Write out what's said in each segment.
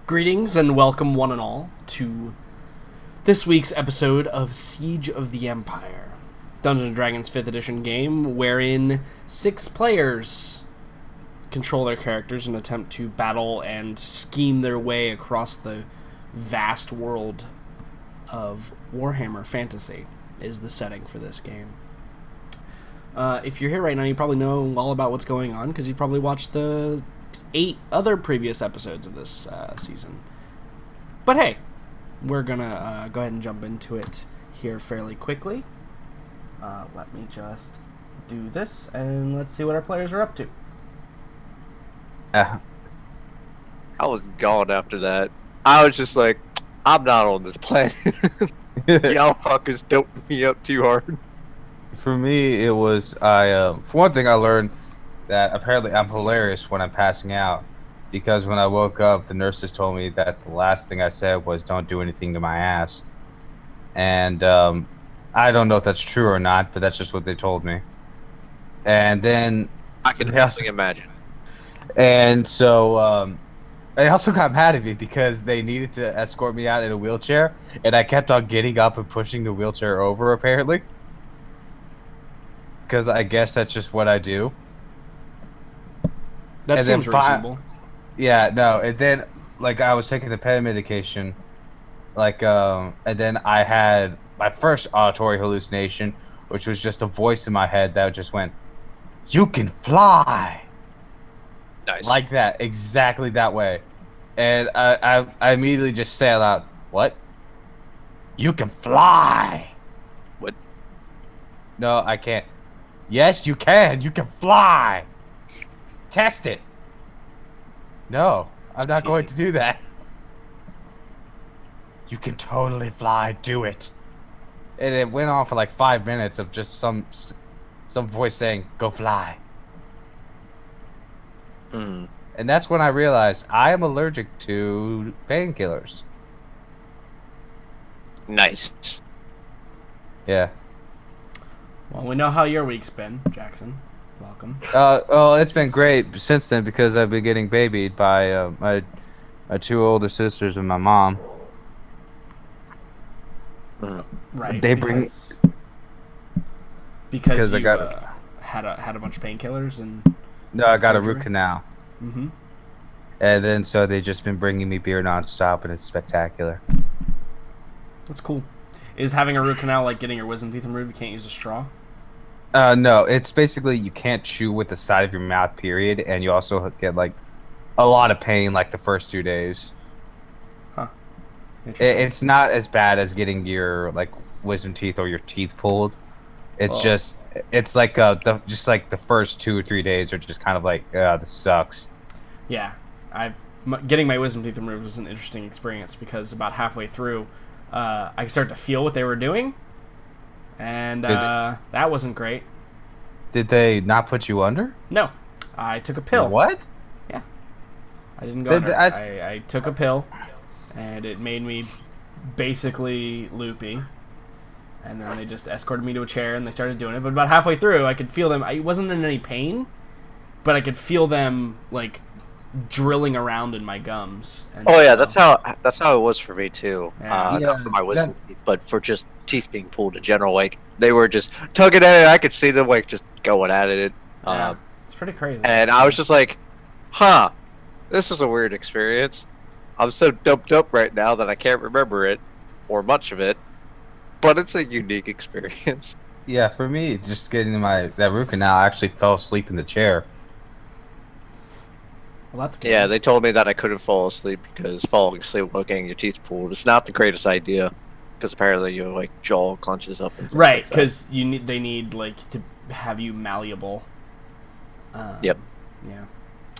Greetings and welcome one and all to this week's episode of Siege of the Empire, Dungeons & Dragons 5th edition game wherein 6 players control their characters and attempt to battle and scheme their way across the vast world of Warhammer Fantasy is the setting for this game. If you're here right now, you probably know all about what's going on because you probably watched the 8 other previous episodes of this season. But hey, we're gonna go ahead and jump into it here fairly quickly. Let me just do this and let's see what our players are up to. I was gone after that. I was just like, I'm not on this planet. Y'all fuckers doped me up too hard. For me, it was for one thing, I learned that apparently I'm hilarious when I'm passing out, because when I woke up, the nurses told me that the last thing I said was "Don't do anything to my ass," and I don't know if that's true or not, but that's just what they told me. And then I can only imagine. And so they also got mad at me because they needed to escort me out in a wheelchair, and I kept on getting up and pushing the wheelchair over, apparently. Because I guess that's just what I do. That seems reasonable. Yeah, no, and then, like, I was taking the pain medication, like, and then I had my first auditory hallucination, which was just a voice in my head that just went, "You can fly!" Nice. Like that, exactly that way. And I immediately just say out loud, "What? You can fly!" What? No, I can't. Yes, you can. You can fly. Test it. No, I'm not going to do that. You can totally fly. Do it. And it went on for like 5 minutes of just some voice saying, "Go fly." Mm. And that's when I realized I am allergic to painkillers. Nice. Yeah. Well, we know how your week's been, Jackson. Welcome. Well, it's been great since then because I've been getting babied by my 2 older sisters and my mom. Right. They because I you got had a bunch of painkillers and no, I got a surgery? root canal, Mm-hmm. and then so they've just been bringing me beer nonstop, and it's spectacular. That's cool. Is having a root canal like getting your wisdom teeth removed? You can't use a straw? No, it's basically you can't chew with the side of your mouth, period, and you also get like a lot of pain like the first 2 days. Huh. Interesting. It's not as bad as getting your like wisdom teeth or your teeth pulled. It's just it's like just like the first 2 or 3 days are just kind of like this sucks. Yeah. Getting my wisdom teeth removed was an interesting experience because about halfway through, I started to feel what they were doing, and that wasn't great. Did they not put you under? No, I took a pill. What? Yeah, I didn't go under. I took a pill, and it made me basically loopy. And then they just escorted me to a chair, and they started doing it. But about halfway through, I could feel them. I wasn't in any pain, but I could feel them like drilling around in my gums. And, Oh yeah, that's how it was for me too. Yeah. Not for my wisdom teeth, but for just teeth being pulled in general. Like they were just tugging at it. I could see them like just going at it. Yeah, it's pretty crazy. And I was just like, "Huh, this is a weird experience." I'm so doped up right now that I can't remember it or much of it, but it's a unique experience. Yeah, for me, just getting that root canal, I actually fell asleep in the chair. Well, that's good. Yeah, they told me that I couldn't fall asleep because falling asleep while getting your teeth pulled is not the greatest idea. Because apparently your like jaw clenches up. And Right, like because they need like to have you malleable. Yep. Yeah.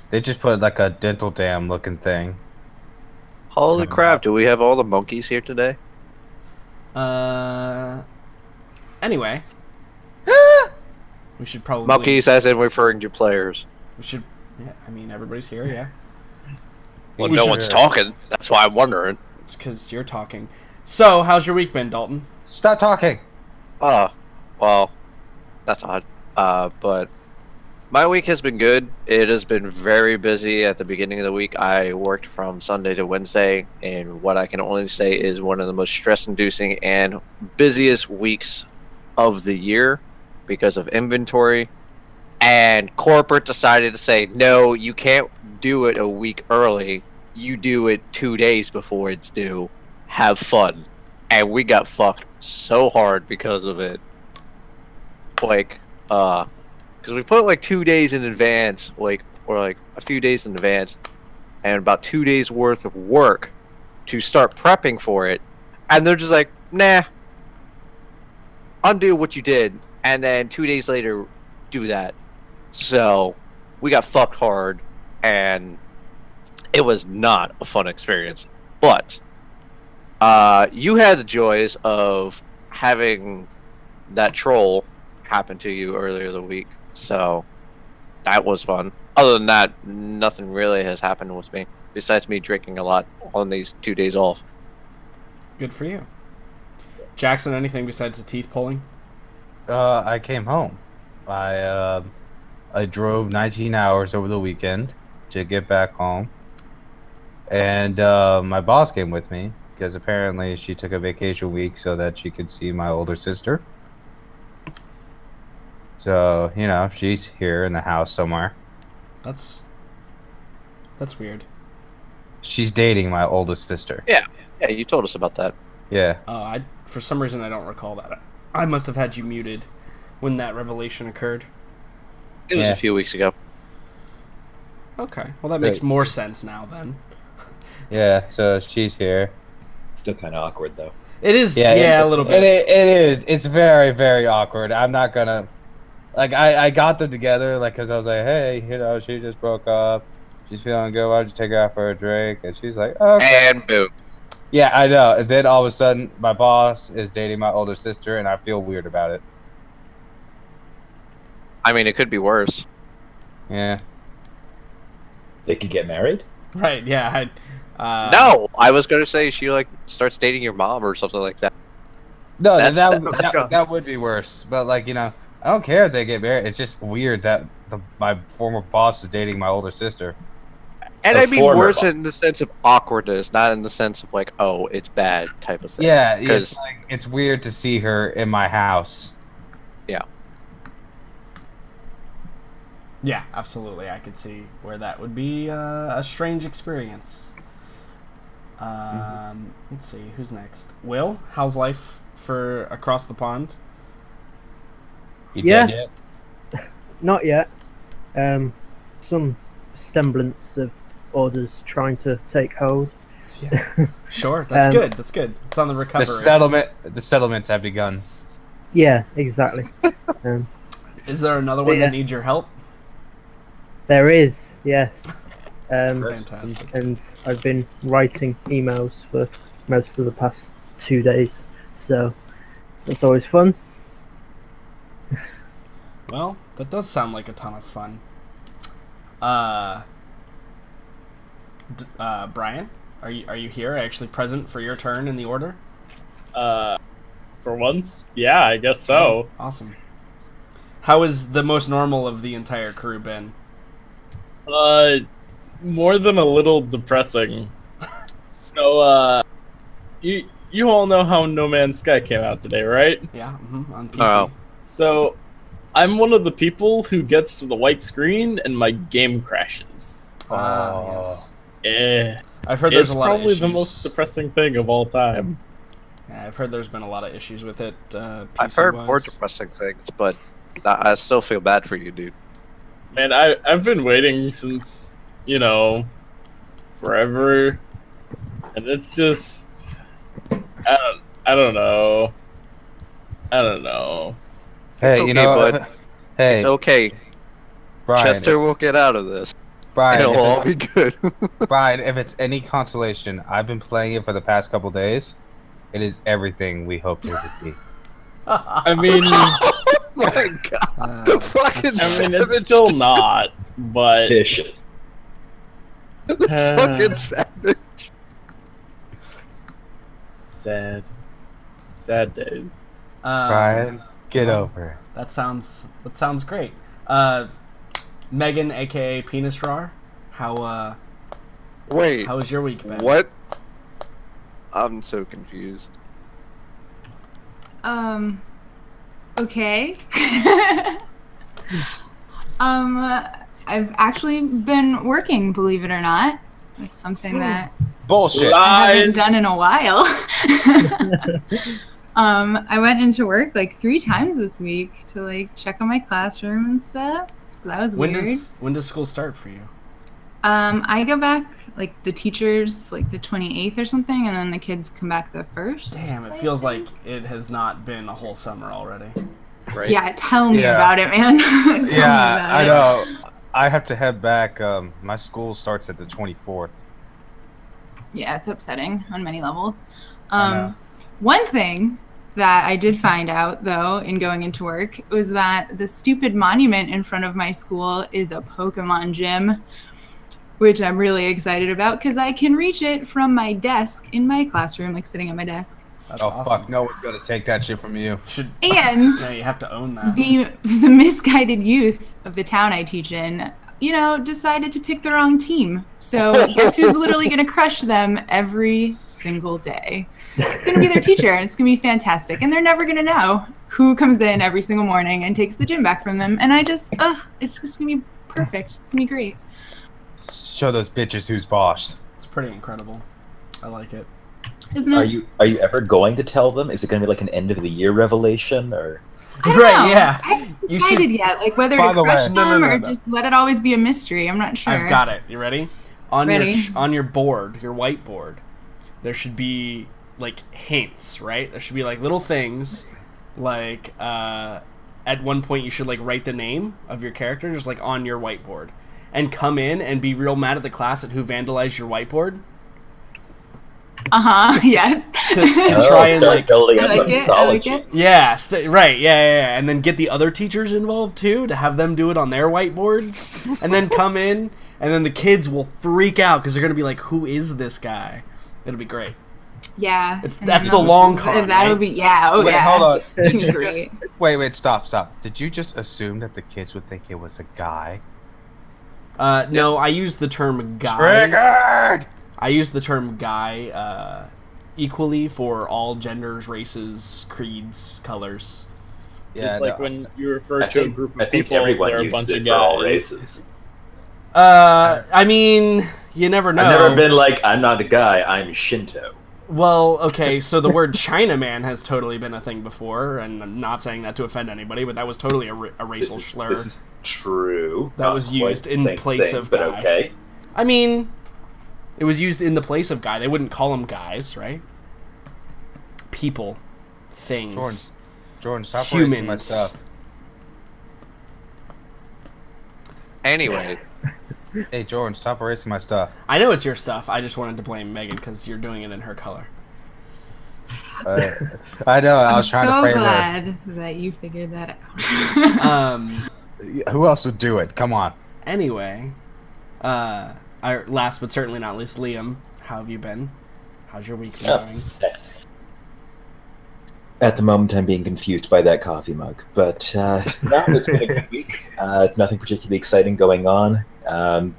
They just put like a dental dam looking thing. Holy crap! Do we have all the monkeys here today? Anyway, we should probably Monkeys, as in referring to players. We should. Yeah, I mean everybody's here. Yeah. Well, We no should- one's talking. That's why I'm wondering. It's because you're talking. So, how's your week been, Dalton? Stop talking. Well, that's odd. But My week has been good. It has been very busy at the beginning of the week. I worked from Sunday to Wednesday, and what I can only say is one of the most stress-inducing and busiest weeks of the year because of inventory. And corporate decided to say, no, you can't do it a week early. You do it 2 days before it's due. Have fun. And we got fucked so hard because of it. Like, because we put like 2 days in advance, or like a few days in advance, and about 2 days worth of work to start prepping for it, and they're just like, nah, undo what you did, and then 2 days later, do that. So we got fucked hard, and it was not a fun experience. But you had the joys of having that troll happen to you earlier the week. So that was fun. Other than that, nothing really has happened with me besides me drinking a lot on these 2 days off. Good for you. Jackson, anything besides the teeth pulling? I came home. I drove 19 hours over the weekend to get back home, and my boss came with me because apparently she took a vacation week so that she could see my older sister. So, you know, she's here in the house somewhere. That's weird. She's dating my oldest sister. Yeah, you told us about that. Yeah. Oh, for some reason I don't recall that. I must have had you muted when that revelation occurred. It was Yeah. a few weeks ago. Okay, well that makes more sense now then. Yeah, so she's here. Still kind of awkward though. It is, yeah, a little bit. It is. It's very, very awkward. I'm not gonna... Like, I got them together, like, because I was like, hey, you know, she just broke up. She's feeling good. Why don't you take her out for a drink? And she's like, okay. And boom. Yeah, I know. And then all of a sudden, my boss is dating my older sister, and I feel weird about it. I mean, it could be worse. Yeah. They could get married? Right, yeah. No, I was going to say she, like, starts dating your mom or something like that. No, That's- that would be worse. But, like, you know, I don't care if they get married. It's just weird that my former boss is dating my older sister. And A I mean former worse boss. in the sense of awkwardness, not in the sense of, like, oh, it's bad type of thing. Yeah, 'Cause- it's like it's weird to see her in my house. Yeah, absolutely. I could see where that would be a strange experience. Let's see, who's next? Will, how's life for across the pond? You Yeah. dead yet? Not yet. Some semblance of orders trying to take hold. Yeah. Sure, that's Um, good. That's good. It's on the recovery. The settlements have begun. Yeah, exactly. Is there another one Yeah. that needs your help? There is, yes. Fantastic. And I've been writing emails for most of the past 2 days, so that's always fun. Well, that does sound like a ton of fun. Brian, are you here? Actually present for your turn in the order? For once, yeah, I guess so. Awesome. How is the most normal of the entire crew been? More than a little depressing. So, you all know how No Man's Sky came out today, right? Yeah, on PC. Oh. So, I'm one of the people who gets to the white screen and my game crashes. Yes. Eh. I've heard there's It's a lot of probably issues. the most depressing thing of all time. Yeah, I've heard there's been a lot of issues with it. I've heard PC-wise. more depressing things, but I still feel bad for you, dude. Man, I've been waiting since, forever. And it's just... I don't know. Hey, It's you okay, know, bud. hey, It's okay. Brian, Chester will get out of this. Brian, It'll all if be good. Brian, if it's any consolation, I've been playing it for the past couple days. It is everything we hoped it would be. I mean, Oh my god. Fucking it's savage. still not, but... Vicious. Fucking savage. Sad days. Brian, get over it. That sounds great. Megan, aka Penis Drawer. How Wait, was your week, Ben? what? I'm so confused. Okay. I've actually been working, believe it or not. It's something that Bullshit. I haven't Lies. done in a while. I went into work like 3 times this week to like check on my classroom and stuff. So that was When weird. does school start for you? I go back like the teachers like the 28th or something, and then the kids come back the 1st. Damn, it feels like it has not been a whole summer already. Right? Yeah, tell me Yeah. about it, man. Tell me Yeah, about I it. know. I have to head back. My school starts at the 24th. Yeah, it's upsetting on many levels. I know. One thing that I did find out, though, in going into work was that the stupid monument in front of my school is a Pokemon gym, which I'm really excited about because I can reach it from my desk in my classroom, like sitting at my desk. That's Oh awesome. fuck! No one's gonna take that shit from you. Should And yeah, you have to own that. the misguided youth of the town I teach in, decided to pick the wrong team. So guess who's literally going to crush them every single day? It's going to be their teacher, and it's going to be fantastic. And they're never going to know who comes in every single morning and takes the gym back from them. And it's just going to be perfect. It's going to be great. Show those bitches who's boss. It's pretty incredible. I like it. Isn't it? Are you ever going to tell them? Is it going to be like an end of the year revelation, or? I don't Right, know. yeah. I haven't You decided should- yet, like whether By to the way- crush No, them no, or no. just let it always be a mystery. I'm not sure. I've got it. You ready? On Ready. on your board, your whiteboard, there should be like hints, right? There should be like little things, like at one point you should like write the name of your character just like on your whiteboard, and come in and be real mad at the class at who vandalized your whiteboard Yes. to Oh, try and start like building I up like a it. I like mythology. it. yeah, right, yeah, and then get the other teachers involved too to have them do it on their whiteboards, and then come in, and then the kids will freak out because they're gonna be like, "Who is this guy?" It'll be great. Yeah. It's- and that's then the long con, That'll right? be oh Wait, yeah. hold on. It's Did gonna you be just, great. wait, stop. Did you just assume that the kids would think it was a guy? No, I use the term guy. Triggered! I use the term guy equally for all genders, races, creeds, colors. Just like when you refer I to a think, group of I think people, everyone they're a uses bunch it of for all guys. races. I mean, you never know. I've never been like, I'm not a guy, I'm Shinto. Well, okay, so the word Chinaman has totally been a thing before, and I'm not saying that to offend anybody, but that was totally a racial slur. This is true. That Not was quite used the in same place thing, of but guy. okay. I mean, it was used in the place of guy. They wouldn't call them guys, right? People, things. Jordan, stop erasing my Humans. stuff. Anyway, Hey, Jordan, stop erasing my stuff. I know it's your stuff. I just wanted to blame Megan because you're doing it in her color. I know. I I'm was trying so to favor. glad that you figured that out. Who else would do it? Come on. Anyway, last but certainly not least, Liam, how have you been? How's your week been Oh. going? At the moment, I'm being confused by that coffee mug, but no, it's been a good week. Nothing particularly exciting going on.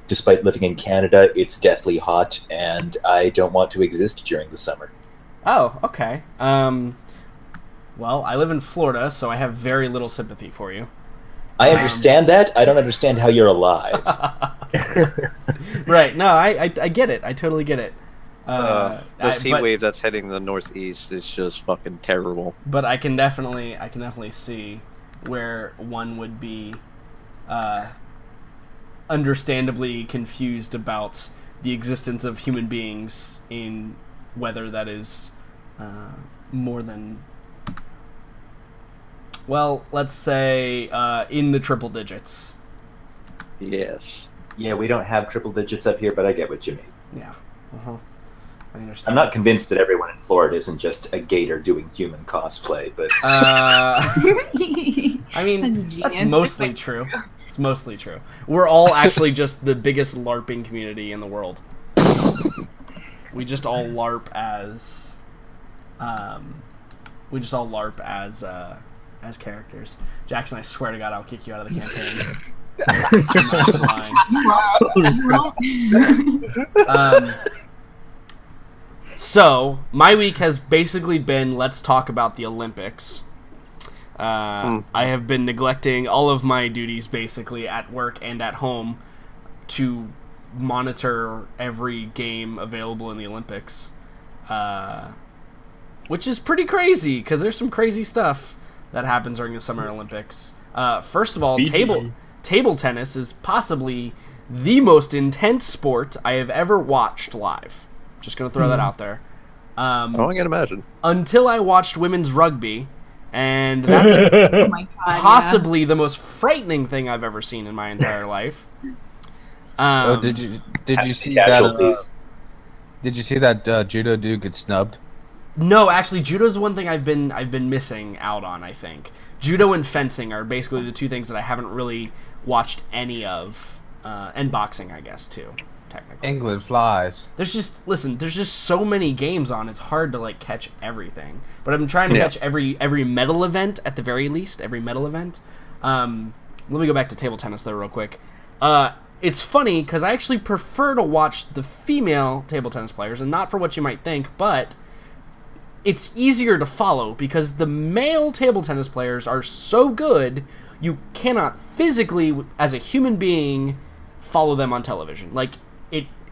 Despite living in Canada, it's deathly hot, and I don't want to exist during the summer. Oh, okay. Well, I live in Florida, so I have very little sympathy for you. I understand that. I don't understand how you're alive. Right. No, I get it. I totally get it. this heat but- wave that's heading the northeast is just fucking terrible. But I can definitely see where one would be understandably confused about the existence of human beings in weather that is more than, well, let's say in the triple digits. Yes. Yeah, we don't have triple digits up here, but I get what you mean. Yeah. Uh-huh. I understand. I'm not convinced that everyone in Florida isn't just a gator doing human cosplay, but I mean, That's that's genius. mostly It's true. It's mostly true. We're all actually just the biggest LARPing community in the world. We just all LARP as, as characters. Jackson, I swear to God, I'll kick you out of the campaign. I'm not lying. So, my week has basically been, let's talk about the Olympics. I have been neglecting all of my duties, basically, at work and at home, to monitor every game available in the Olympics. Which is pretty crazy, because there's some crazy stuff that happens during the Summer Olympics. First of all, table tennis is possibly the most intense sport I have ever watched live. Just going to throw that out there. I can imagine. Until I watched women's rugby, and that's Oh my God, possibly the most frightening thing I've ever seen in my entire life. Did you see Casualties. that? Did you see that judo dude get snubbed? No, actually, judo's one thing I've been missing out on. I think judo and fencing are basically the two things that I haven't really watched any of, and boxing, I guess, too. Technically, England flies. there's just so many games on. It's hard to like catch everything, but I'm trying to catch every medal event at the very least. Every medal event. Let me go back to table tennis though, real quick. It's funny because I actually prefer to watch the female table tennis players, and not for what you might think, but it's easier to follow because the male table tennis players are so good you cannot physically, as a human being, follow them on television. Like,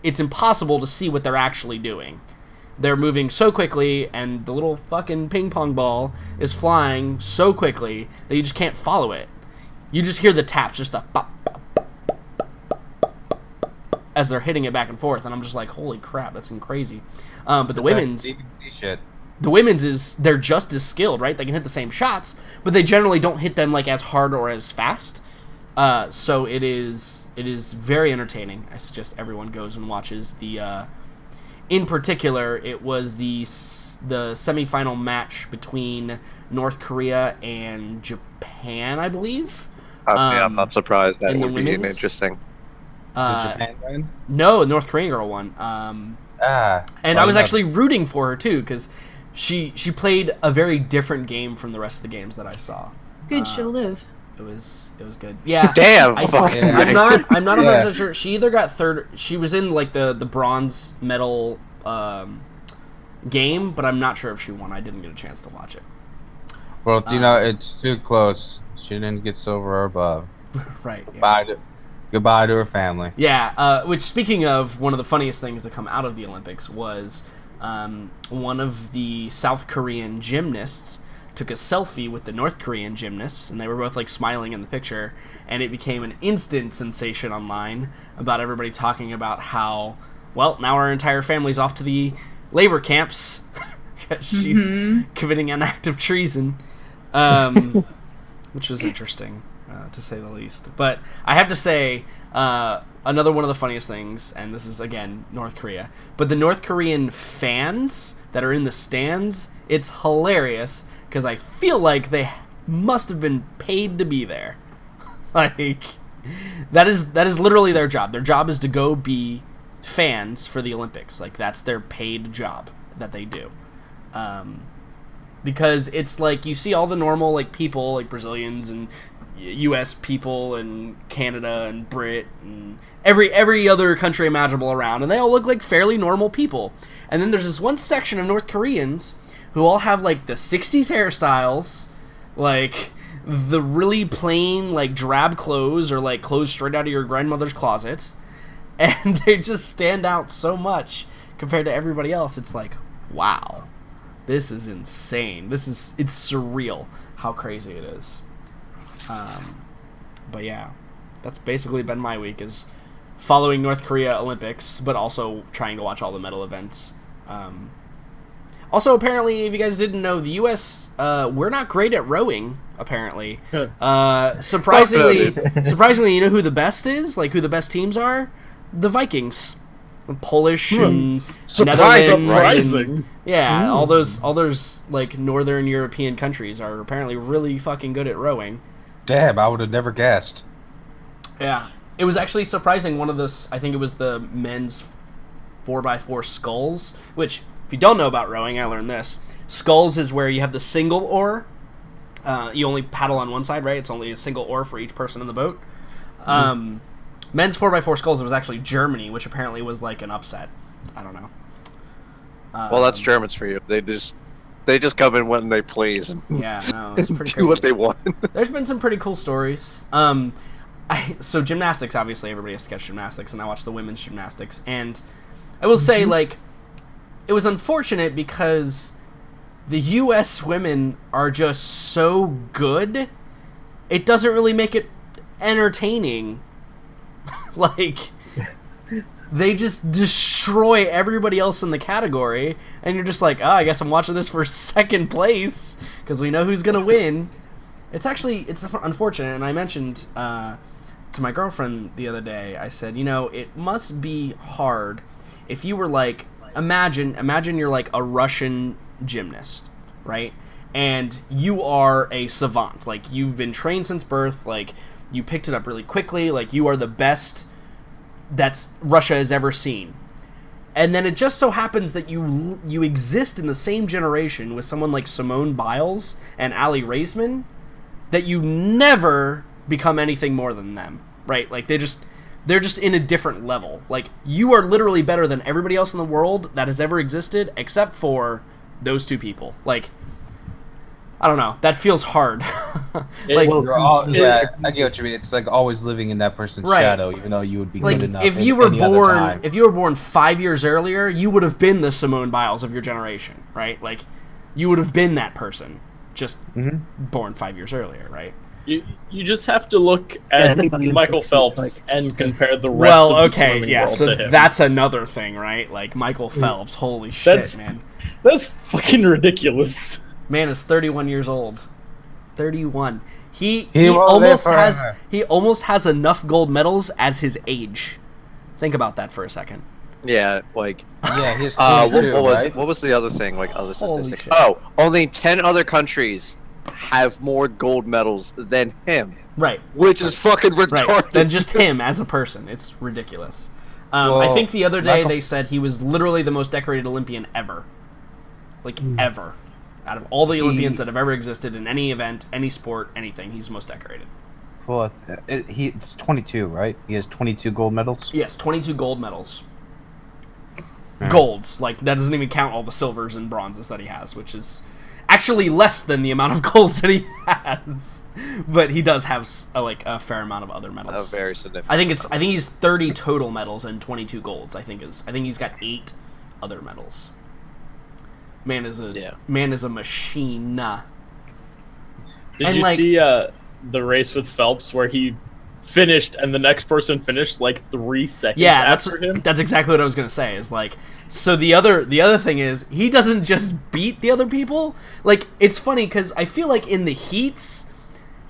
it's impossible to see what they're actually doing. They're moving so quickly, and the little fucking ping pong ball is flying so quickly that you just can't follow it. You just hear the taps, just the pop, pop, pop, pop, pop, as they're hitting it back and forth, and I'm just like, holy crap, that's crazy. But the women's... Shit. The women's is, they're just as skilled, right? They can hit the same shots, but they generally don't hit them like as hard or as fast. So it is very entertaining. I suggest everyone goes and watches the. In particular, it was the semifinal match between North Korea and Japan, I believe. I'm not surprised. That in the would be women's? interesting. Did Japan win? No, the North Korean girl won. And I was actually rooting for her too because she played a very different game from the rest of the games that I saw. Good, she'll live. It was good. Yeah. Damn. I'm not 100% sure. She either got third. She was in like the bronze medal game, but I'm not sure if she won. I didn't get a chance to watch it. Well, it's too close. She didn't get silver or above. Right. Yeah. Goodbye to her family. Yeah. Which, speaking of, one of the funniest things to come out of the Olympics was one of the South Korean gymnasts took a selfie with the North Korean gymnasts, and they were both like smiling in the picture, and it became an instant sensation online about everybody talking about how, well, now our entire family's off to the labor camps because she's committing an act of treason, which was interesting, to say the least. But I have to say, another one of the funniest things, and this is, again, North Korea, but the North Korean fans that are in the stands, it's hilarious, because I feel like they must have been paid to be there. Like, that is literally their job. Their job is to go be fans for the Olympics. Like, that's their paid job that they do. Because it's like, you see all the normal, like, people, like Brazilians and U.S. people and Canada and Brit and every other country imaginable around, and they all look like fairly normal people. And then there's this one section of North Koreans who all have, like, the 60s hairstyles, like, the really plain, like, drab clothes, or, like, clothes straight out of your grandmother's closet, and they just stand out so much compared to everybody else. It's like, wow, this is insane. It's surreal how crazy it is. But yeah, that's basically been my week, is following North Korea Olympics, but also trying to watch all the medal events. Also, apparently, if you guys didn't know, the U.S., we're not great at rowing, apparently. Surprisingly, you know who the best is? Like, who the best teams are? The Vikings. Polish and Netherlands. Surprising. Yeah, all those, like, northern European countries are apparently really fucking good at rowing. Damn, I would have never guessed. Yeah. It was actually surprising. One of those, I think it was the men's 4x4 sculls, which, if you don't know about rowing, I learned this. Sculls is where you have the single oar. You only paddle on one side, right? It's only a single oar for each person in the boat. Men's 4x4 sculls, it was actually Germany, which apparently was like an upset. I don't know. Well, that's Germans for you. They just come in when they please and Yeah, no, it's pretty do crazy. what they want. There's been some pretty cool stories. So gymnastics, obviously, everybody has sketch gymnastics, and I watched the women's gymnastics, and I will say, like, it was unfortunate because the U.S. women are just so good, it doesn't really make it entertaining. Like, they just destroy everybody else in the category, and you're just like, oh, I guess I'm watching this for second place, because we know who's going to win. It's unfortunate, and I mentioned to my girlfriend the other day, I said, it must be hard if you were like, imagine you're like a Russian gymnast, right? And you are a savant, like you've been trained since birth, like you picked it up really quickly, like you are the best that's Russia has ever seen. And then it just so happens that you exist in the same generation with someone like Simone Biles and Ali Raisman, that you never become anything more than them, right? Like they're just in a different level. Like you are literally better than everybody else in the world that has ever existed, except for those two people. Like, I don't know. That feels hard. Like, I get what you mean. It's like always living in that person's shadow, even though you would be like, good enough. if you were born 5 years earlier, you would have been the Simone Biles of your generation, right? Like, you would have been that person, just born 5 years earlier, right? You just have to look at Michael Phelps and compare the rest of the swimming world so to him. That's another thing, right? Like, Michael Phelps, holy shit, man. That's fucking ridiculous. Man is 31 years old. 31. He almost has enough gold medals as his age. Think about that for a second. Yeah, like he's what was the other thing? Like other statistics. Shit. Oh, only 10 other countries have more gold medals than him. Right. Which is fucking retarded. Right. Than just him as a person. It's ridiculous. I think the other day they said he was literally the most decorated Olympian ever. Like, ever. Out of all the Olympians that have ever existed in any event, any sport, anything, he's the most decorated. Well, it's 22, right? He has 22 gold medals? Yes, 22 gold medals. Golds. Like, that doesn't even count all the silvers and bronzes that he has, which is actually less than the amount of golds that he has. But he does have, a fair amount of other medals. A very significant. I think he's 30 total medals and 22 golds, I think he's got 8 other medals. Man is a machine. Did you see the race with Phelps where he finished and the next person finished like 3 seconds after him? That's exactly what I was gonna say. Is like, so the other thing is he doesn't just beat the other people. Like, it's funny because I feel like in the heats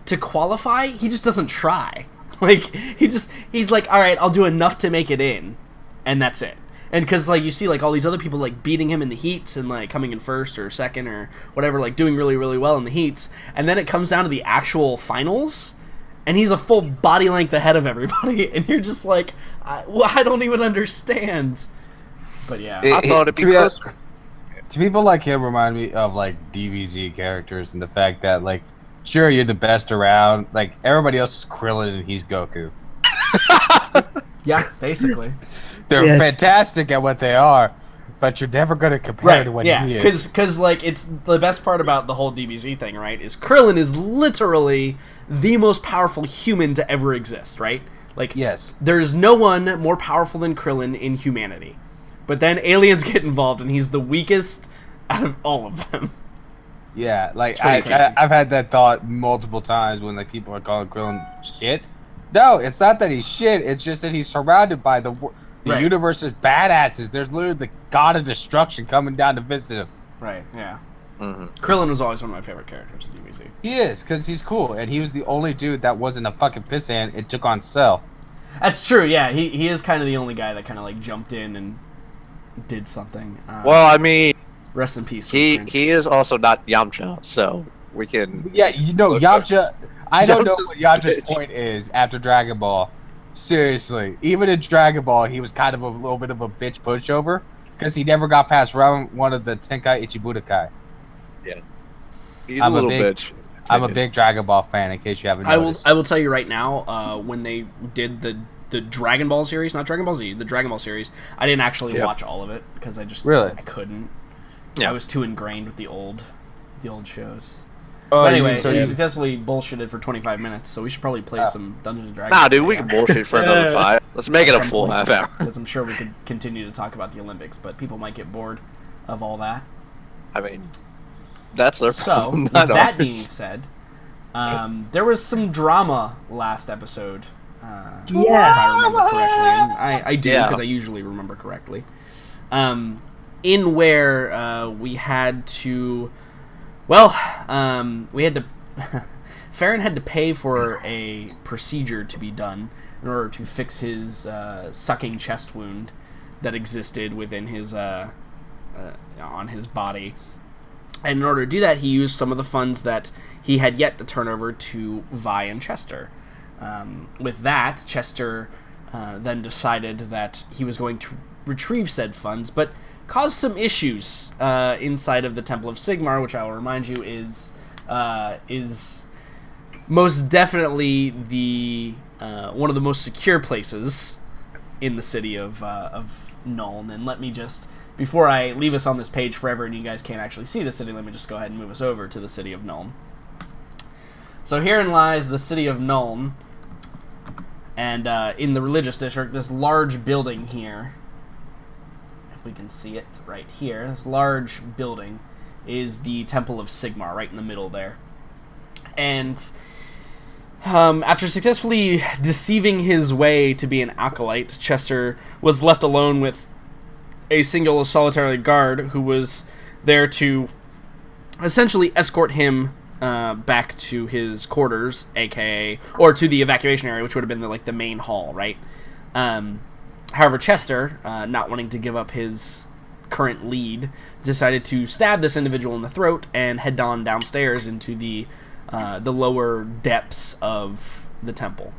to qualify, he just doesn't try. Like he's like, all right, I'll do enough to make it in, and that's it. And because, like, you see, like, all these other people, like, beating him in the heats and, like, coming in first or second or whatever, like, doing really, really well in the heats. And then it comes down to the actual finals, and he's a full body length ahead of everybody. And you're just like, I don't even understand. But, yeah. I thought it'd be closer. To people like him remind me of, like, DBZ characters and the fact that, like, sure, you're the best around. Like, everybody else is Krillin and he's Goku. Yeah, basically. They're fantastic at what they are, but you're never going to compare to what he is. Because, like, it's the best part about the whole DBZ thing, right, is Krillin is literally the most powerful human to ever exist, right? Like, yes. There's no one more powerful than Krillin in humanity. But then aliens get involved, and he's the weakest out of all of them. Yeah, like, I've had that thought multiple times when, like, people are calling Krillin shit. No, it's not that he's shit, it's just that he's surrounded by the universe's badasses. There's literally the god of destruction coming down to visit him. Right, yeah. Mm-hmm. Krillin was always one of my favorite characters in DBZ. He is, because he's cool, and he was the only dude that wasn't a fucking pissant and took on Cell. That's true, yeah. He is kind of the only guy that kind of, like, jumped in and did something. Well, I mean... Rest in peace. He is also not Yamcha, so we can... Yeah, Yamcha... I don't know what Yamcha's point is after Dragon Ball. Seriously, even in Dragon Ball, he was kind of a little bit of a bitch pushover because he never got past round 1 of the Tenkai Ichibudokai. Yeah, he's a little bitch. I'm a big Dragon Ball fan. In case you haven't noticed, I will tell you right now. When they did the Dragon Ball series, not Dragon Ball Z, the Dragon Ball series, I didn't actually watch all of it because I couldn't. Yeah. I was too ingrained with the old shows. Oh, But anyway, so you you successfully bullshitted for 25 minutes, so we should probably play some Dungeons and Dragons. Nah, dude, we can bullshit for another 5. Let's make it a full half hour. Because I'm sure we could continue to talk about the Olympics, but people might get bored of all that. I mean, that's their So, problem, with not that ours. being said, there was some drama last episode. If I remember correctly. And I do, because I usually remember correctly. In where we had to... Well, we had to... Farron had to pay for a procedure to be done in order to fix his sucking chest wound that existed within his... on his body. And in order to do that, he used some of the funds that he had yet to turn over to Vi and Chester. With that, Chester then decided that he was going to retrieve said funds, but caused some issues inside of the Temple of Sigmar, which I will remind you is most definitely the one of the most secure places in the city of Nuln. And let me just, before I leave us on this page forever and you guys can't actually see the city, let me just go ahead and move us over to the city of Nuln. So herein lies the city of Nuln, and in the religious district, this large building here, if we can see it right here, this large building is the Temple of Sigmar, right in the middle there. And after successfully deceiving his way to be an acolyte, Chester was left alone with a single solitary guard who was there to essentially escort him back to his quarters, aka, or to the evacuation area, which would have been the main hall, right? However, Chester, not wanting to give up his current lead, decided to stab this individual in the throat and head on downstairs into the lower depths of the temple.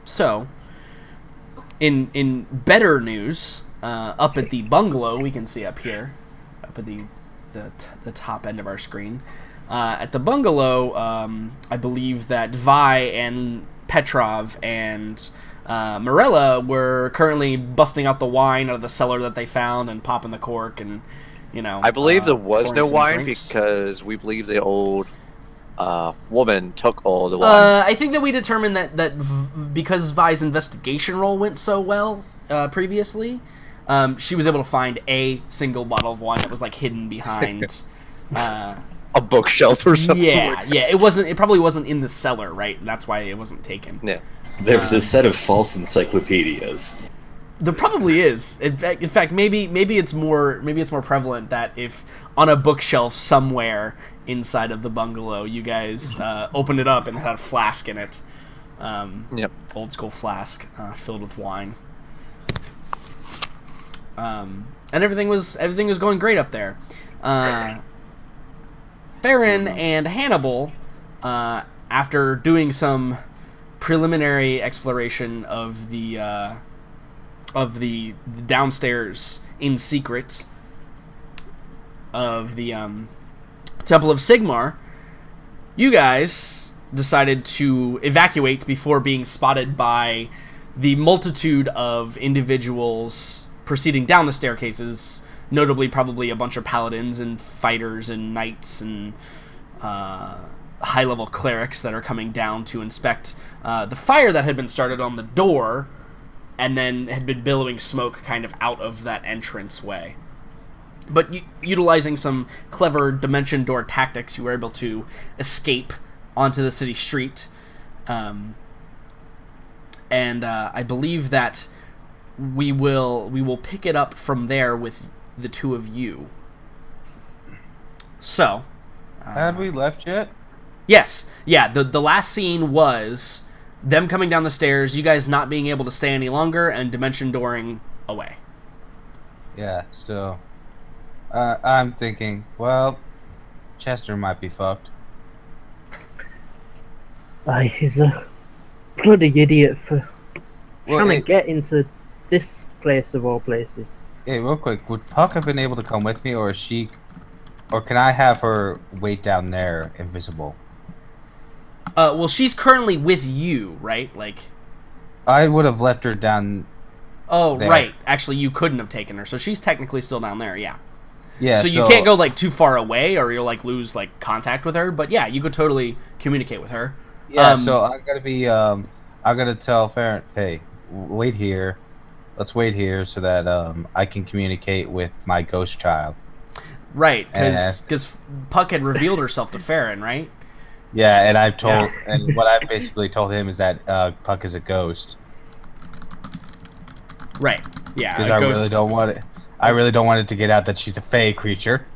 So, in better news, up at the bungalow, we can see up here, up at the top end of our screen, at the bungalow, I believe that Vi and Petrov and Morella were currently busting out the wine out of the cellar that they found and popping the cork and, I believe there was pouring no some wine drinks. because we believe the old woman took all the wine. I think that we determined that because Vi's investigation role went so well previously, she was able to find a single bottle of wine that was hidden behind A bookshelf or something. Yeah, it probably wasn't in the cellar, right? That's why it wasn't taken. Yeah. There was a set of false encyclopedias. There probably is. In fact, maybe it's more prevalent that if on a bookshelf somewhere inside of the bungalow, you guys opened it up and it had a flask in it. Yep. Old school flask filled with wine. And everything was going great up there. Farron and Hannibal, after doing some preliminary exploration of the downstairs in secret of the Temple of Sigmar, you guys decided to evacuate before being spotted by the multitude of individuals proceeding down the staircases, notably probably a bunch of paladins and fighters and knights and high-level clerics that are coming down to inspect the fire that had been started on the door and then had been billowing smoke kind of out of that entranceway. But utilizing some clever dimension door tactics, you were able to escape onto the city street. And I believe that we will pick it up from there with the two of you. So, Had we left yet? yes, yeah. The last scene was them coming down the stairs, you guys not being able to stay any longer, and dimension dooring away. Yeah, still. I'm thinking, well, Chester might be fucked. He's a bloody idiot for trying to Hey, get into this place of all places. real quick, would Puck have been able to come with me, or is she Or can I have her wait down there, invisible? Well, she's currently with you, right? Like, I would have left her down. oh, there. right. Actually, you couldn't have taken her, so she's technically still down there. Yeah. Yeah. So you can't go like too far away, or you'll like lose like contact with her. But yeah, you could totally communicate with her. Yeah. So I gotta be. I gotta tell Farron, hey, wait here. Let's wait here so that I can communicate with my ghost child. Right, because Puck had revealed herself to Farron, right? Yeah, and I've told, and what I basically told him is that Puck is a ghost. Right. Yeah. Because I really don't want it. I really don't want it to get out that she's a fey creature.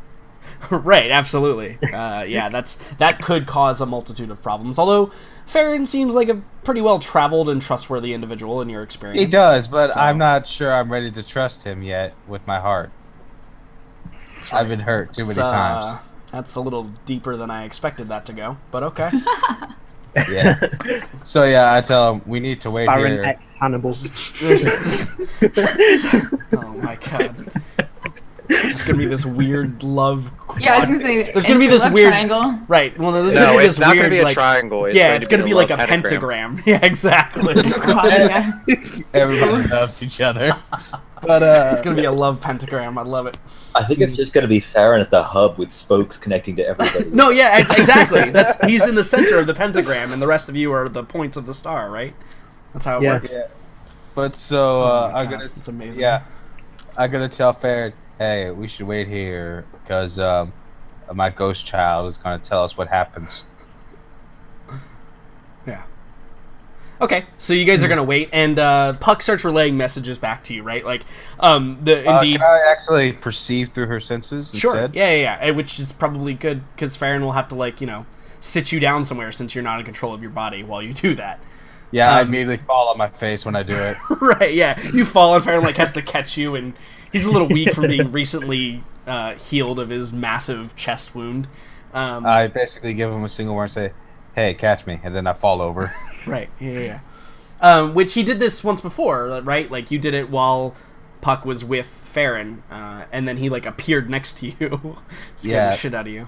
Right. Absolutely. Yeah. That could cause a multitude of problems. Although Farron seems like a pretty well traveled and trustworthy individual in your experience. He does, but so. I'm not sure I'm ready to trust him yet with my heart. Right. I've been hurt too many times. That's a little deeper than I expected that to go, but okay. Yeah. So yeah, I tell him we need to wait Baron here. X Hannibal. Oh my god. There's gonna be this weird love. Yeah, I was gonna say there's gonna be this love weird triangle. Right. Well, there's No, gonna be it's this not weird gonna be a like triangle. It's yeah, it's gonna be like a love pentagram. Yeah, exactly. Oh, God, yeah. Everybody loves each other. But It's gonna be a love pentagram. I love it. I think it's just going to be Farron at the hub with spokes connecting to everybody. No, yeah, exactly. He's in the center of the pentagram, and the rest of you are the points of the star, right? That's how it works. Yeah. But so Oh my I'm God, gonna. it's amazing. Yeah. I'm gonna tell Farron, hey, we should wait here because my ghost child is gonna tell us what happens. Yeah. Okay, so you guys are gonna wait, and Puck starts relaying messages back to you, right? Like, indeed. Can I actually perceive through her senses Sure. instead? Yeah. Which is probably good because Farron will have to like sit you down somewhere since you're not in control of your body while you do that. Yeah, I immediately fall on my face when I do it. Right. Yeah. You fall, and Farron like has to catch you, and he's a little weak from being recently healed of his massive chest wound. I basically give him a single word and say, hey, catch me, and then I fall over. Right. Yeah. Which he did this once before, right? Like you did it while Puck was with Farron, and then he like appeared next to you, scared the shit out of you.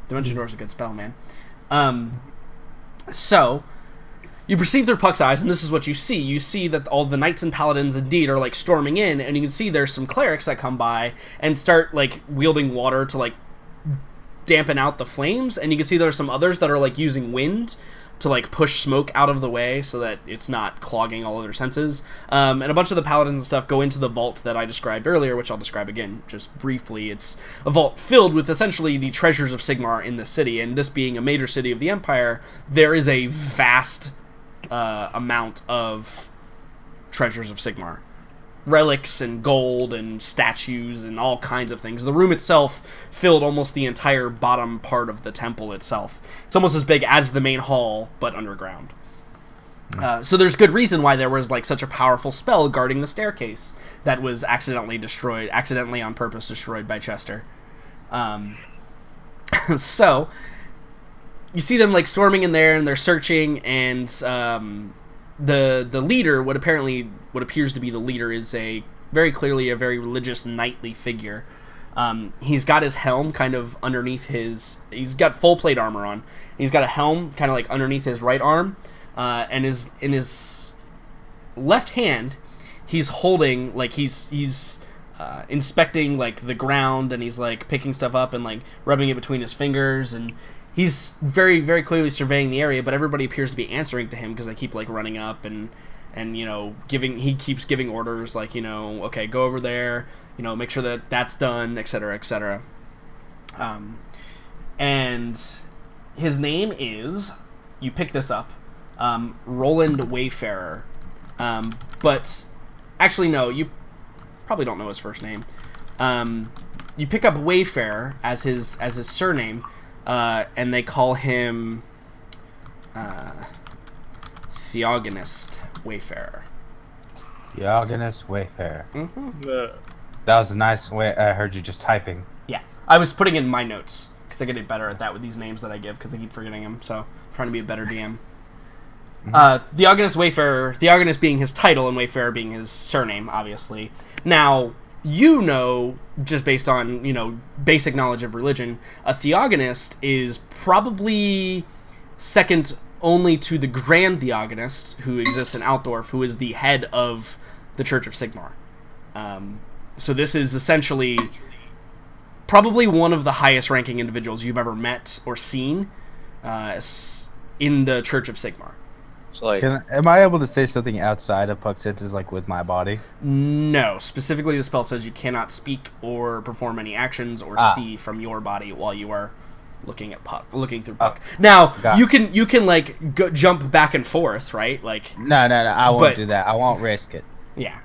Dimension Door's a good spell, man. So you perceive through Puck's eyes, and this is what you see. You see that all the knights and paladins indeed are like storming in, and you can see there's some clerics that come by and start like wielding water to like dampen out the flames, and you can see there's some others that are like using wind to like push smoke out of the way so that it's not clogging all of their senses. And a bunch of the paladins and stuff go into the vault that I described earlier, which I'll describe again just briefly. It's a vault filled with essentially the treasures of Sigmar in the city, and this being a major city of the Empire, there is a vast amount of treasures of Sigmar. Relics and gold and statues and all kinds of things. The room itself filled almost the entire bottom part of the temple itself. It's almost as big as the main hall, but underground. So there's good reason why there was like such a powerful spell guarding the staircase that was accidentally on purpose destroyed by Chester. So you see them like storming in there and they're searching, and the leader, what appears to be the leader, is very clearly a very religious knightly figure. He's got his helm kind of underneath he's got full plate armor on. He's got a helm kind of like underneath his right arm, and in his left hand, he's holding like he's inspecting like the ground, and he's like picking stuff up and like rubbing it between his fingers, and he's very, very clearly surveying the area, but everybody appears to be answering to him because they keep like running up and he keeps giving orders like, okay, go over there, make sure that that's done, etc., etc. And his name is, you pick this up, Roland Wayfarer. But actually, no, you probably don't know his first name. You pick up Wayfarer as his surname. And they call him Theogonist Wayfarer. Theogonist Wayfarer. Mm-hmm. That was a nice way. I heard you just typing. Yeah, I was putting in my notes because I get better at that with these names that I give because I keep forgetting them. So I'm trying to be a better DM. Theogonist Wayfarer. Theogonist being his title and Wayfarer being his surname, obviously. Now you know, just based on, you know, basic knowledge of religion, a theogonist is probably second only to the Grand Theogonist, who exists in Altdorf, who is the head of the Church of Sigmar. So this is essentially probably one of the highest ranking individuals you've ever met or seen in the Church of Sigmar. So like, Am I able to say something outside of Puck's senses, like with my body? No. Specifically, the spell says you cannot speak or perform any actions or see from your body while you are looking through Puck. Now, you can like jump back and forth, right? Like No, I won't do that. I won't risk it. Yeah.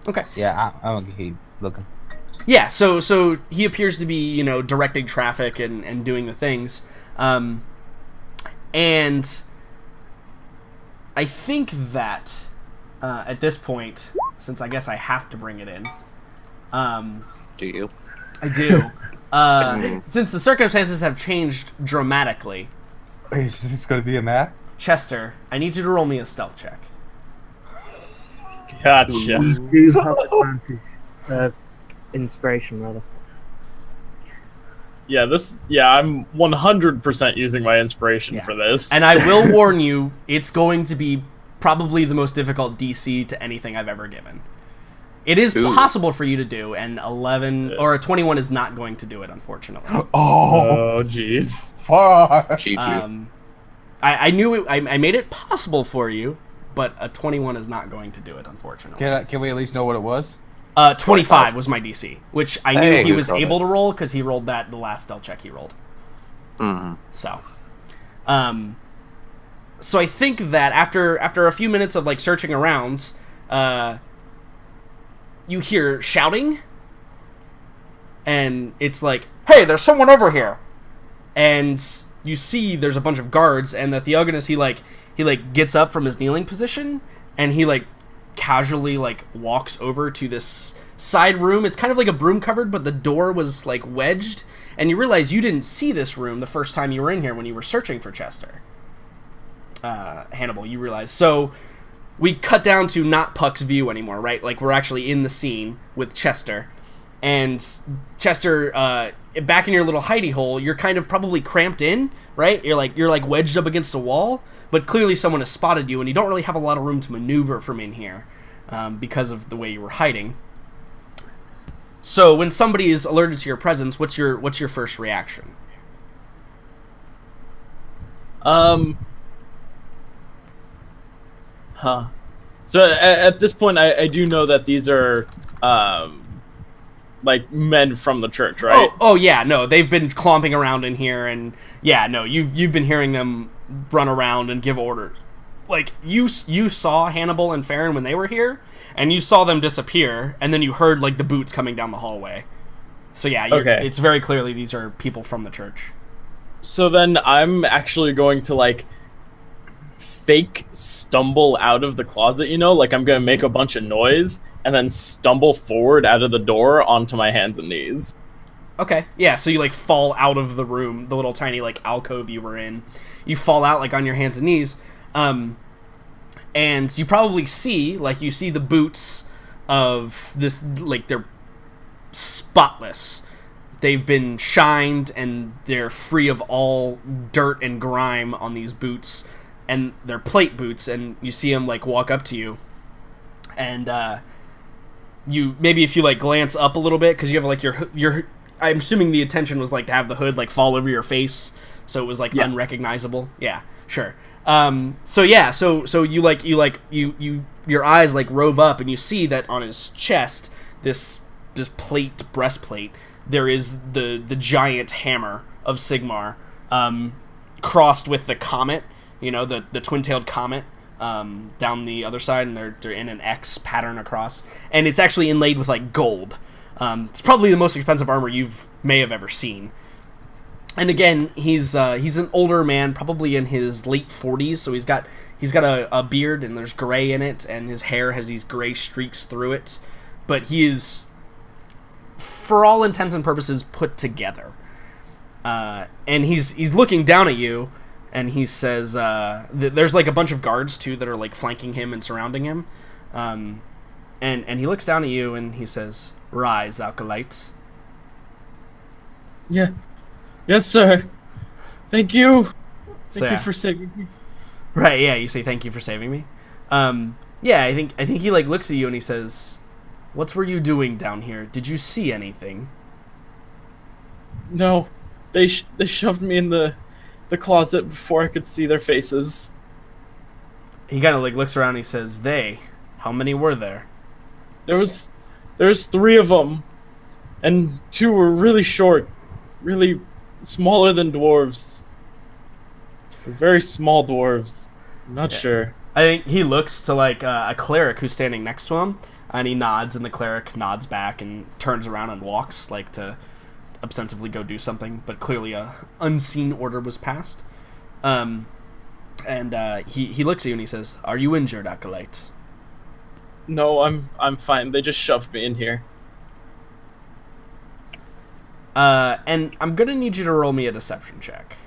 Okay. Yeah, I won't keep looking. Yeah, so he appears to be, you know, directing traffic and doing the things. And I think that at this point, since I guess I have to bring it in. do you? I do. Since the circumstances have changed dramatically. Wait, is this going to be a map? Chester, I need you to roll me a stealth check. Gotcha. You do have advantage. Inspiration, rather. Yeah, I'm 100% using my inspiration for this. And I will warn you, it's going to be probably the most difficult DC to anything I've ever given. It is possible for you to do, and 11 or a 21 is not going to do it, unfortunately. Oh, jeez. I knew it. I made it possible for you, but a 21 is not going to do it, unfortunately. Can we at least know what it was? 25 was my DC, which I knew he was able to roll because he rolled the last stealth check he rolled. Mm-hmm. So I think that after a few minutes of like searching around, you hear shouting, and it's like, "Hey, there's someone over here!" And you see there's a bunch of guards, and the Theogonist he gets up from his kneeling position, and he like casually like walks over to this side room. It's kind of like a broom cupboard, but the door was like wedged, and you realize you didn't see this room the first time you were in here when you were searching for Chester. Hannibal, you realize. So we cut down to not Puck's view anymore, right? Like we're actually in the scene with Chester, and Chester, back in your little hidey hole, you're kind of probably cramped in, right? You're like wedged up against a wall, but clearly someone has spotted you, and you don't really have a lot of room to maneuver from in here because of the way you were hiding. So when somebody is alerted to your presence, what's your first reaction? So at this point, I do know that these are like men from the church, right? Oh yeah, no, they've been clomping around in here, and yeah, no, you've been hearing them run around and give orders. Like you saw Hannibal and Farron when they were here, and you saw them disappear, and then you heard like the boots coming down the hallway. So yeah, it's very clearly these are people from the church. So then I'm actually going to like fake stumble out of the closet, you know, like I'm gonna make a bunch of noise and then stumble forward out of the door onto my hands and knees. Okay, yeah, so you like fall out of the room, the little tiny like alcove you were in. You fall out like on your hands and knees, and you probably see the boots of this, like they're spotless. They've been shined and they're free of all dirt and grime on these boots, and they're plate boots, and you see them like walk up to you, and you maybe if you like glance up a little bit because you have like your I'm assuming the intention was like to have the hood like fall over your face so it was like unrecognizable. Yeah, sure. So you your eyes like rove up and you see that on his chest, this breastplate, there is the giant hammer of Sigmar, crossed with the comet, you know, the twin-tailed comet, down the other side, and they're in an X pattern across, and it's actually inlaid with like gold. It's probably the most expensive armor may have ever seen. And again, he's an older man, probably in his late 40s, so he's got a beard and there's gray in it, and his hair has these gray streaks through it, but he is, for all intents and purposes, put together. And he's looking down at you, and he says, there's like a bunch of guards too that are like flanking him and surrounding him. And he looks down at you and he says, "Rise, acolyte." Yeah. Yes, sir. Thank you. So, Thank you yeah. for saving me. Right, yeah, you say thank you for saving me. Yeah, I think he like looks at you and he says, "What were you doing down here? Did you see anything?" No, they shoved me in the closet before I could see their faces. He kind of like looks around and he says, "They? How many were there?" There's 3 of them, and 2 were really short, really smaller than dwarves. They're very small dwarves. I'm not sure. I think he looks to like a cleric who's standing next to him, and he nods, and the cleric nods back and turns around and walks like to ostensibly go do something, but clearly a unseen order was passed. And he looks at you and he says, "Are you injured, acolyte?" No, I'm fine. They just shoved me in here. And I'm gonna need you to roll me a deception check.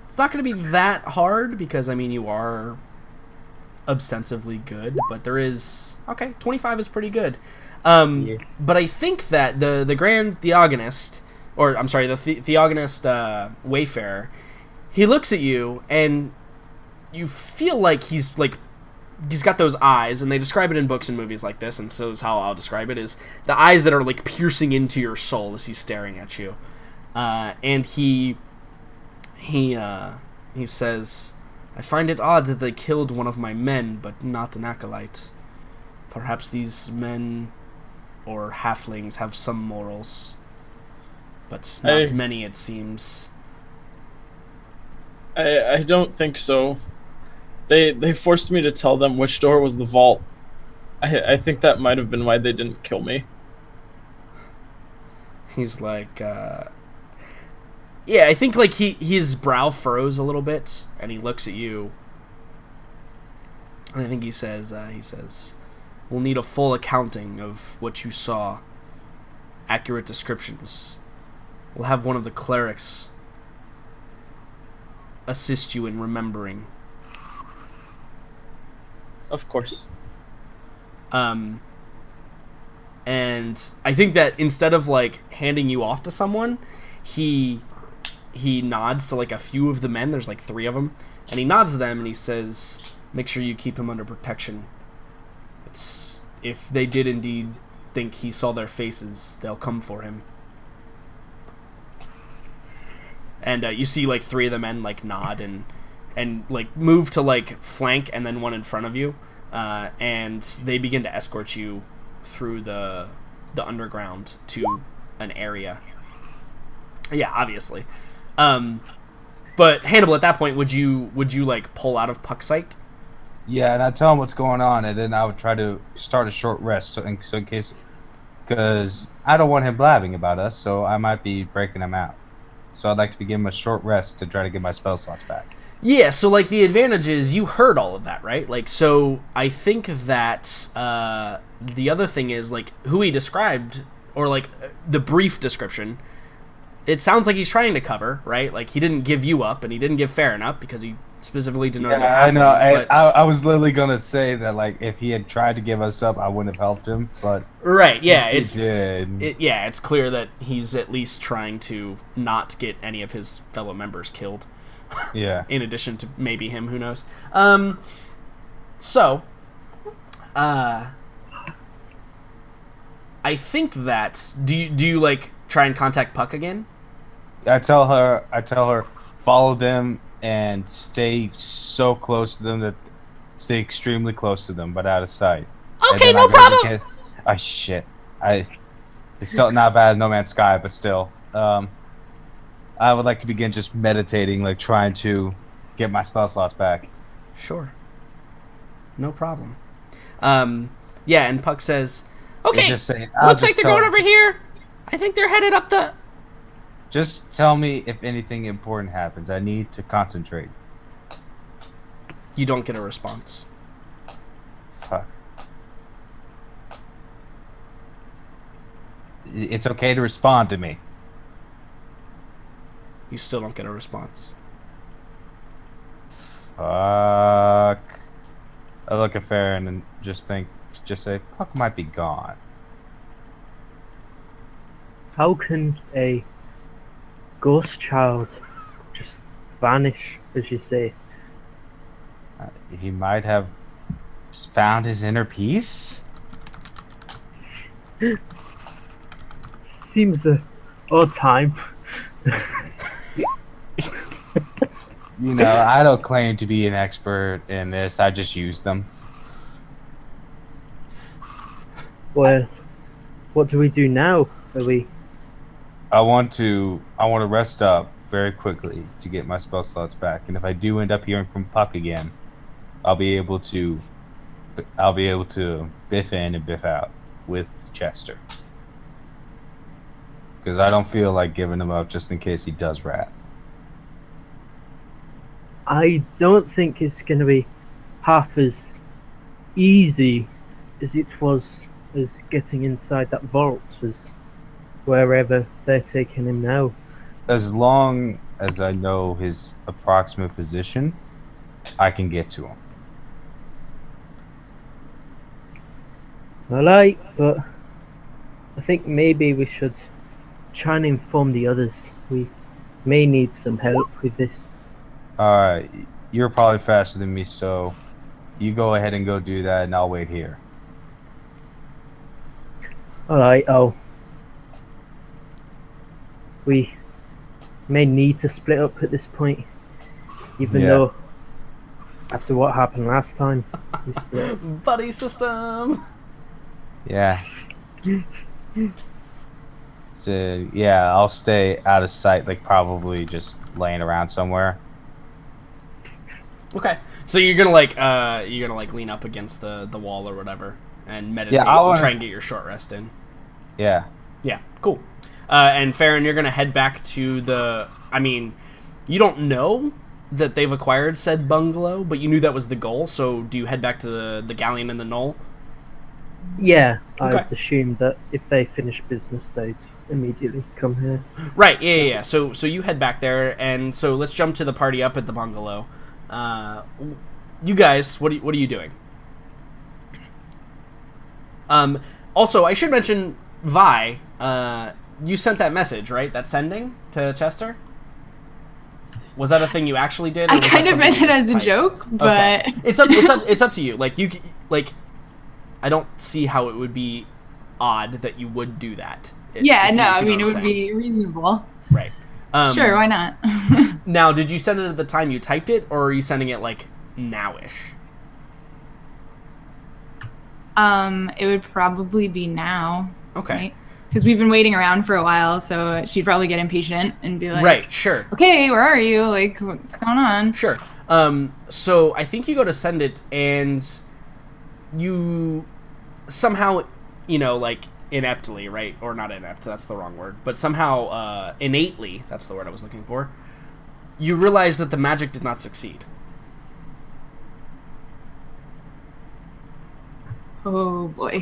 It's not gonna be that hard because I mean you are ostensibly good, but there is 25 is pretty good. But I think that the Grand Theogonist, or I'm sorry, the Theogonist Wayfarer, he looks at you and you feel like he's got those eyes, and they describe it in books and movies like this, and so is how I'll describe it, is the eyes that are like piercing into your soul as he's staring at you. And he says, "I find it odd that they killed one of my men, but not an acolyte. Perhaps these men or halflings have some morals, but not many, it seems." I don't think so. They forced me to tell them which door was the vault. I think that might have been why they didn't kill me. He's like, yeah, I think like his brow furrows a little bit, and he looks at you, and I think he says, "We'll need a full accounting of what you saw. Accurate descriptions. We'll have one of the clerics assist you in remembering." Of course. And I think that instead of like handing you off to someone, he nods to like a few of the men. There's like 3 of them, and he nods to them and he says, "Make sure you keep him under protection. If they did indeed think he saw their faces, they'll come for him." And you see like 3 of the men like nod and like move to like flank and then one in front of you, and they begin to escort you through the underground to an area. Yeah, obviously. But Hannibal, at that point, would you like pull out of Puck's sight? Yeah, and I tell him what's going on, and then I would try to start a short rest, so in case, because I don't want him blabbing about us, so I might be breaking him out. So I'd like to give him a short rest to try to get my spell slots back. Yeah, so like the advantage is you heard all of that, right? Like, so I think that the other thing is like who he described, or like the brief description. It sounds like he's trying to cover, right? Like he didn't give you up, and he didn't give Farron up because he specifically denoted. Yeah, I know. I was literally gonna say that like if he had tried to give us up, I wouldn't have helped him, but right, yeah, it's clear that he's at least trying to not get any of his fellow members killed. Yeah. In addition to maybe him, who knows? I think that do you like try and contact Puck again? I tell her follow them and stay so close to them that stay extremely close to them, but out of sight. Okay, no problem. Shit. It's still not bad as No Man's Sky, but still. I would like to begin just meditating, like trying to get my spell slots back. Sure. No problem. Yeah, and Puck says, "Okay, looks like they're going over here. I think they're headed up the..." Just tell me if anything important happens. I need to concentrate. You don't get a response. Fuck. It's okay to respond to me. You still don't get a response. Fuck. I look at Farron and just think, just say Puck might be gone. How can a ghost child just vanish, as you say? He might have found his inner peace. Seems a odd time. You know, I don't claim to be an expert in this. I just use them. Well, what do we do now? Are we? I want to rest up very quickly to get my spell slots back, and if I do end up hearing from Puck again, I'll be able to biff in and biff out with Chester. Because I don't feel like giving him up just in case he does rat. I don't think it's going to be half as easy as it was as getting inside that vault as wherever they're taking him now. As long as I know his approximate position, I can get to him. Alright, but I think maybe we should try and inform the others. We may need some help with this. Alright, you're probably faster than me, so you go ahead and go do that, and I'll wait here. Alright, we may need to split up at this point, even though after what happened last time, we split up. Buddy system. Yeah. So yeah, I'll stay out of sight, like probably just laying around somewhere. Okay, so you're gonna lean up against the wall or whatever and meditate Yeah, and try and get your short rest in. Yeah. Yeah, cool. And Farron, you're gonna head back to the. I mean, you don't know that they've acquired said bungalow, but you knew that was the goal. So do you head back to the galleon and the knoll? Yeah, Okay. I'd assumed that if they finish business, they'd immediately come here. Right. Yeah. So you head back there, and so let's jump to the party up at the bungalow. You guys, what are you doing? Also, I should mention, Vi, you sent that message, right? That sending to Chester? Was that a thing you actually did? I kind of meant it as a joke, but Okay. It's up to you. Like, I don't see how it would be odd that you would do that. yeah, if you no, know I mean what it I'm would saying. be reasonable. Right. Sure, why not? Now, did you send it at the time you typed it, or are you sending it like nowish? It would probably be now. Okay. Right? Because we've been waiting around for a while, so she'd probably get impatient and be like, Right. Sure. okay, where are you? Like, what's going on? Sure. So I think you go to send it, and you somehow, like ineptly, right? Or not inept, that's the wrong word. But somehow, innately, that's the word I was looking for, you realize that the magic did not succeed. Oh, boy.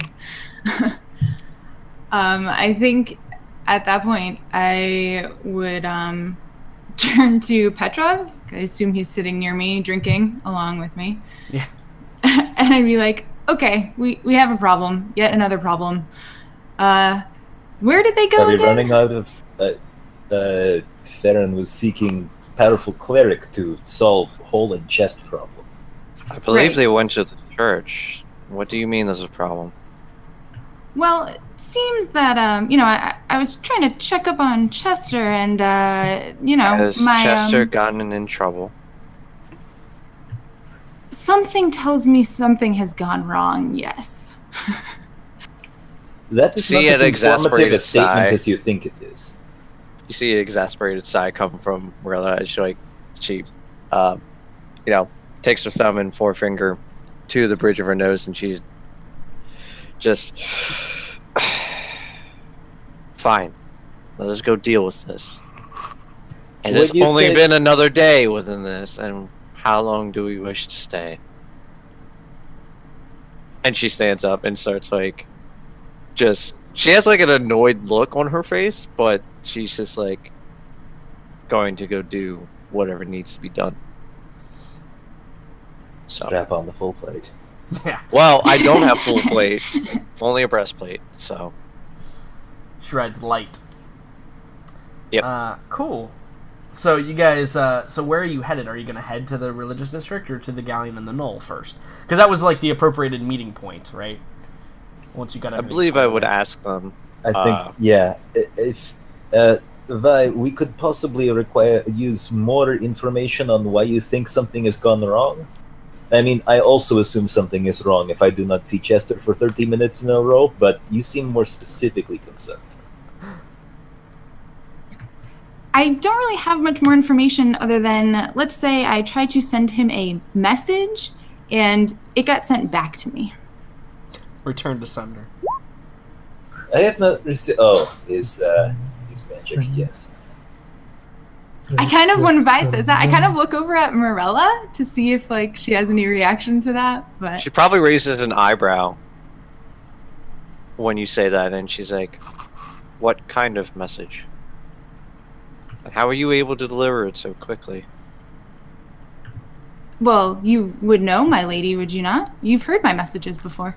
I think at that point, I would turn to Petrov. I assume he's sitting near me, drinking along with me. Yeah. And I'd be like, okay, we have a problem. Yet another problem. Where did they go Are we again? running out of... Theron was seeking powerful cleric to solve hole in chest problem. I believe Right. they went to the church. What do you mean there's a problem? Well, it seems that, I was trying to check up on Chester and, Has my... Chester gotten in trouble? Something tells me something has gone wrong, yes. That is See not an as informative a exasperated statement sigh. as you think it is. You see an exasperated sigh come from Marilla as she takes her thumb and forefinger to the bridge of her nose, and she's just fine. Let us go deal with this. And What it's you only said- been another day within this, and how long do we wish to stay? And she stands up and starts she has an annoyed look on her face, but she's just going to go do whatever needs to be done. So Strap on the full plate. Yeah. Well, I don't have full plate, only a breastplate. So. She rides light. Yep. Cool. So you guys, so where are you headed? Are you going to head to the religious district or to the Galleon and the Knoll first? Because that was like the appropriated meeting point, right? Once you got I everything believe I squared would away. ask them. I think, if Vi, we could possibly use more information on why you think something has gone wrong. I mean, I also assume something is wrong if I do not see Chester for 30 minutes in a row, but you seem more specifically concerned. I don't really have much more information other than, let's say I tried to send him a message and it got sent back to me. Return to sender. I have not received. Oh, his magic, yes. I kind of, when Vi says that, I kind of look over at Morella to see if like she has any reaction to that. But She probably raises an eyebrow when you say that, and she's like, "What kind of message? And how are you able to deliver it so quickly?" well, you would know, my lady, would you not? You've heard my messages before.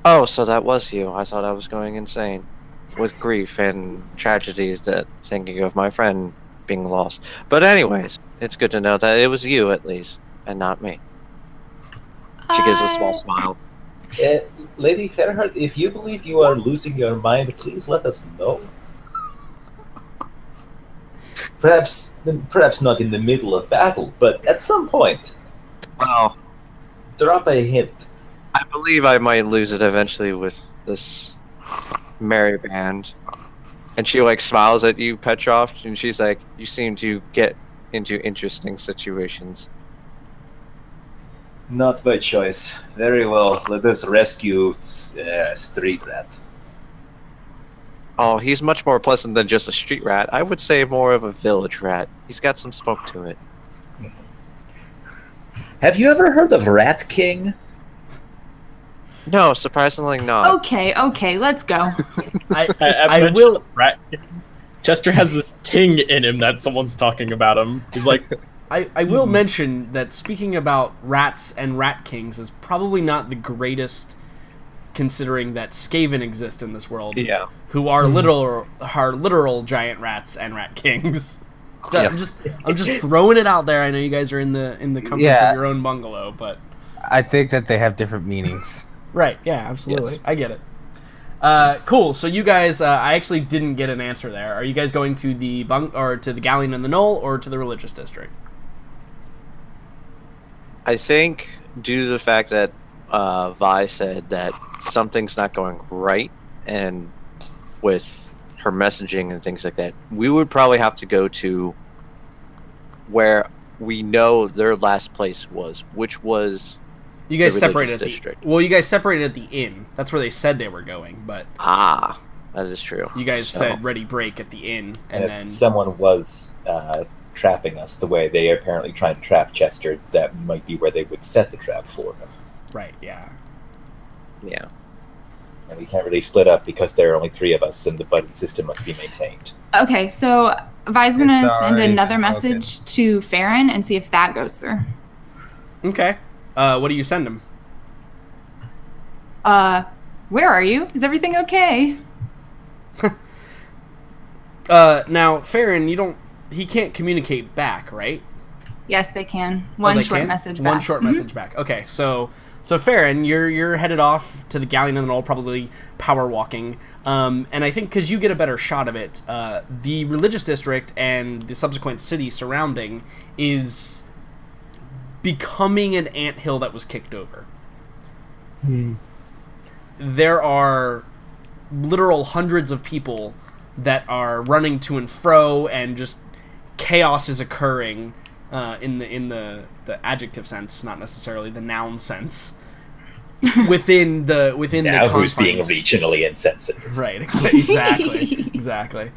Oh, so that was you. I thought I was going insane with grief and tragedies that thinking of my friend being lost. But anyways, it's good to know that it was you at least, and not me. She gives a small smile. Lady Fairheart, if you believe you are losing your mind, please let us know. Perhaps not in the middle of battle, but at some point. Well, Drop a hint. I believe I might lose it eventually with this merry band. And she like smiles at you, Petrov, and she's like, "You seem to get into interesting situations." Not by choice. Very well, let us rescue Street Rat. Oh, he's much more pleasant than just a street rat. I would say more of a village rat. He's got some smoke to it. Have you ever heard of Rat King? No, surprisingly not. Okay, let's go. I will. Rat. Chester has this ting in him that someone's talking about him. He's like, I will mention that speaking about rats and rat kings is probably not the greatest, considering that Skaven exist in this world. Yeah. Who are literal giant rats and rat kings. Yeah. I'm just throwing it out there. I know you guys are in the comforts Yeah. of your own bungalow, but I think that they have different meanings. right, yeah, absolutely. Yes. I get it. Cool. So you guys, I actually didn't get an answer there. Are you guys going to the to the Galleon and the Knoll, or to the religious district? I think due to the fact that Vi said that something's not going right, and with her messaging and things like that, we would probably have to go to where we know their last place was, which was You guys the separated religious at district. you guys separated at the inn. That's where they said they were going, but that is true. you guys So- said ready break at the inn, and If then someone was trapping us the way they apparently tried to trap Chester, that might be where they would set the trap for him. right, yeah. Yeah. And we can't really split up because there are only 3 of us, and the buddy system must be maintained. Okay, so Vi's gonna It's send alright. another message to Farron and see if that goes through. Okay. What do you send him? Where are you? Is everything okay? Now, Farron, he can't communicate back, right? Yes, they can. Oh, One they short can? message back. One short message back. Okay, so Farron, you're headed off to the Galleon and the Knoll, probably power walking. And I think because you get a better shot of it, the religious district and the subsequent city surrounding is becoming an anthill that was kicked over. There are literal hundreds of people that are running to and fro, and just chaos is occurring in the adjective sense, not necessarily the noun sense. within the Now who's confines. being regionally insensitive? Right, exactly.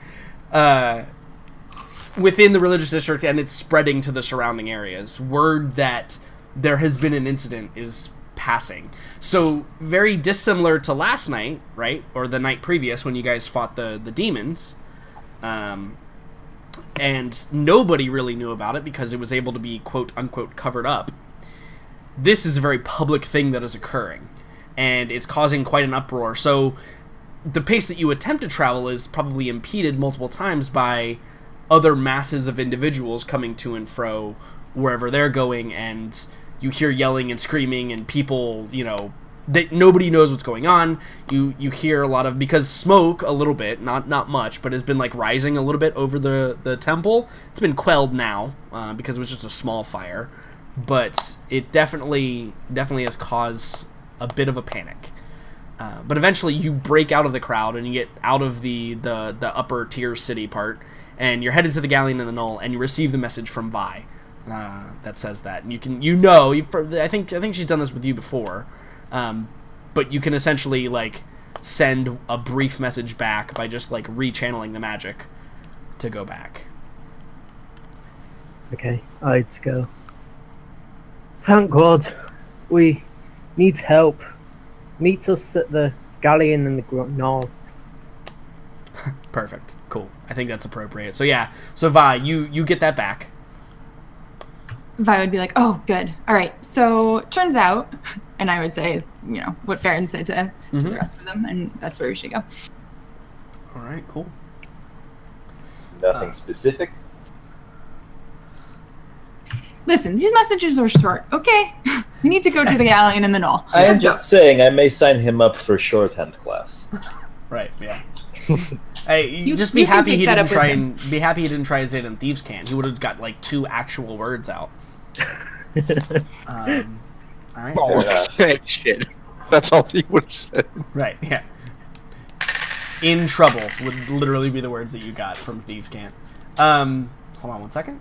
Within the religious district, and it's spreading to the surrounding areas. Word that there has been an incident is passing. So, very dissimilar to last night, right? Or the night previous when you guys fought the demons. And nobody really knew about it because it was able to be quote-unquote covered up. this is a very public thing that is occurring, and it's causing quite an uproar. So the pace that you attempt to travel is probably impeded multiple times by other masses of individuals coming to and fro wherever they're going, and you hear yelling and screaming and people, that nobody knows what's going on. You hear a lot of, because smoke a little bit, not much, but has been like rising a little bit over the temple. It's been quelled now because it was just a small fire, but it definitely has caused a bit of a panic. But eventually you break out of the crowd and you get out of the upper tier city part, and you're headed to the Galleon in the Knoll, and you receive the message from Vi that says that. And I think she's done this with you before, but you can essentially like send a brief message back by just like rechanneling the magic to go back. Okay, I'd go. Thank God, we need help. Meet us at the Galleon and the Knoll. Perfect. Cool. I think that's appropriate. So yeah. So Vi, you get that back. Vi would be like, "Oh, good. All right." So turns out, and I would say, what Farron said to the rest of them, and that's where we should go. All right. Cool. Nothing specific. Listen, these messages are short. Okay, we need to go to the Galleon and the Knoll. I am just saying I may sign him up for shorthand class. Right. Yeah. Hey, You be can happy take he that didn't up try with him. and be happy he didn't try and say it in Thieves' Cant. He would have got like 2 actual words out. All right. Oh, enough. say shit. That's all he would have said. Right. Yeah. In trouble would literally be the words that you got from Thieves' Cant. Hold on one second.